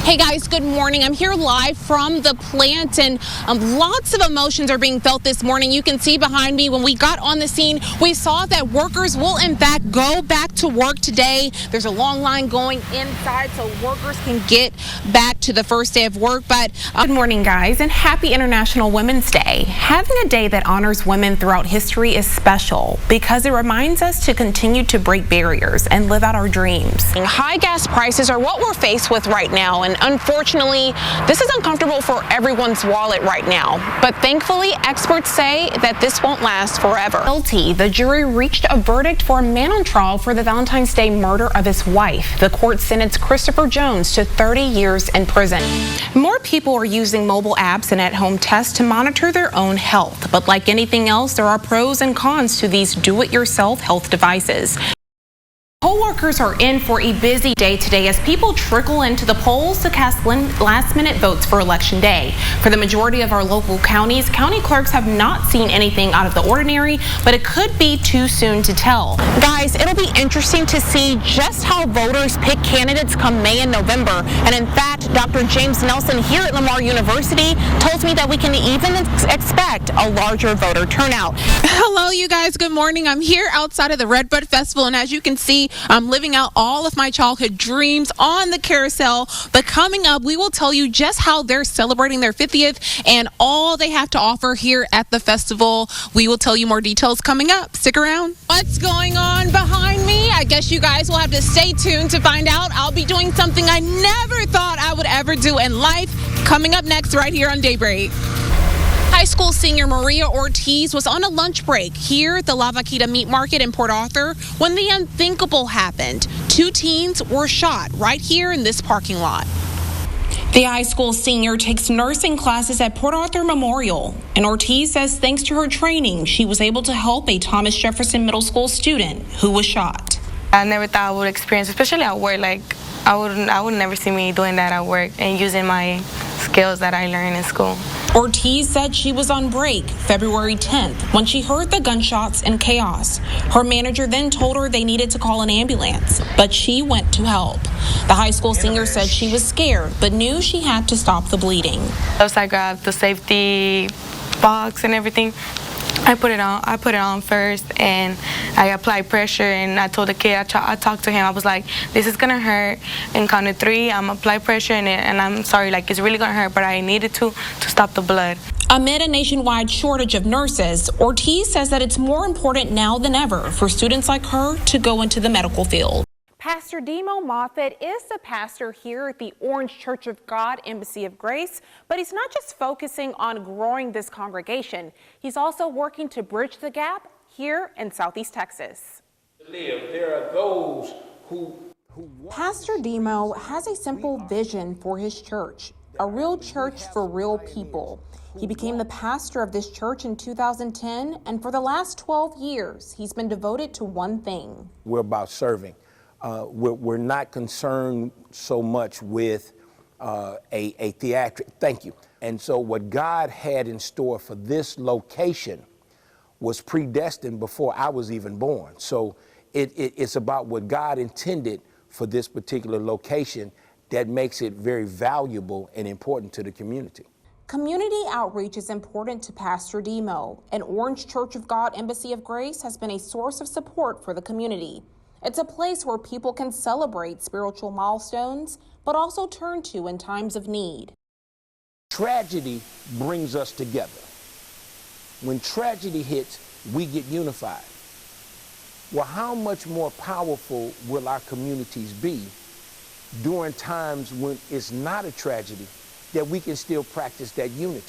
Hey guys, good morning. I'm here live from the plant and lots of emotions are being felt this morning. You can see behind me when we got on the scene, we saw that workers will in fact go back to work today. There's a long line going inside so workers can get back to the first day of work. But good morning guys, and happy International Women's Day. Having a day that honors women throughout history is special because it reminds us to continue to break barriers and live out our dreams. High gas prices are what we're faced with right now, and unfortunately, this is uncomfortable for everyone's wallet right now. But thankfully, experts say that this won't last forever. Guilty, the jury reached a verdict for a man on trial for the Valentine's Day murder of his wife. The court sentenced Christopher Jones to 30 years in prison. More people are using mobile apps and at-home tests to monitor their own health. But like anything else, there are pros and cons to these do-it-yourself health devices. Poll-workers are in for a busy day today as people trickle into the polls to cast last-minute votes for Election Day. For the majority of our local counties, county clerks have not seen anything out of the ordinary, but it could be too soon to tell. Guys, it'll be interesting to see just how voters pick candidates come May and November. And in fact, Dr. James Nelson here at Lamar University tells me that we can even expect a larger voter turnout. Hello, you guys. Good morning. I'm here outside of the Redbud Festival, and as you can see, I'm living out all of my childhood dreams on the carousel. But coming up, we will tell you just how they're celebrating their 50th and all they have to offer here at the festival. We will tell you more details coming up. Stick around. What's going on behind me? I guess you guys will have to stay tuned to find out. I'll be doing something I never thought I would ever do in life. Coming up next right here on Daybreak. High school senior Maria Ortiz was on a lunch break here at the La Vaquita Meat Market in Port Arthur when the unthinkable happened. Two teens were shot right here in this parking lot. The high school senior takes nursing classes at Port Arthur Memorial, and Ortiz says thanks to her training, she was able to help a Thomas Jefferson Middle School student who was shot. I never thought I would experience, especially at work, I would never see me doing that at work and using my skills that I learned in school. Ortiz said she was on break February 10th when she heard the gunshots and chaos. Her manager then told her they needed to call an ambulance, but she went to help. The high school senior said she was scared, but knew she had to stop the bleeding. Once I grabbed the safety box and everything, I put it on first, and I applied pressure, and I told the kid, I talked to him, I was like, this is gonna hurt, and count to 3, I'm apply pressure, and I'm sorry, it's really gonna hurt, but I needed to stop the blood. Amid a nationwide shortage of nurses, Ortiz says that it's more important now than ever for students like her to go into the medical field. Pastor Demo Moffitt is the pastor here at the Orange Church of God Embassy of Grace, but he's not just focusing on growing this congregation. He's also working to bridge the gap here in Southeast Texas. There are those who Pastor Demo has a simple vision for his church, a real church for real people. He became the pastor of this church in 2010, and for the last 12 years, he's been devoted to one thing. We're about serving. We're not concerned so much with a theatric. Thank you. And so what God had in store for this location was predestined before I was even born. So it's about what God intended for this particular location that makes it very valuable and important to the community. Community outreach is important to Pastor Demo, and Orange Church of God Embassy of Grace has been a source of support for the community. It's a place where people can celebrate spiritual milestones, but also turn to in times of need. Tragedy brings us together. When tragedy hits, we get unified. Well, how much more powerful will our communities be during times when it's not a tragedy, that we can still practice that unity?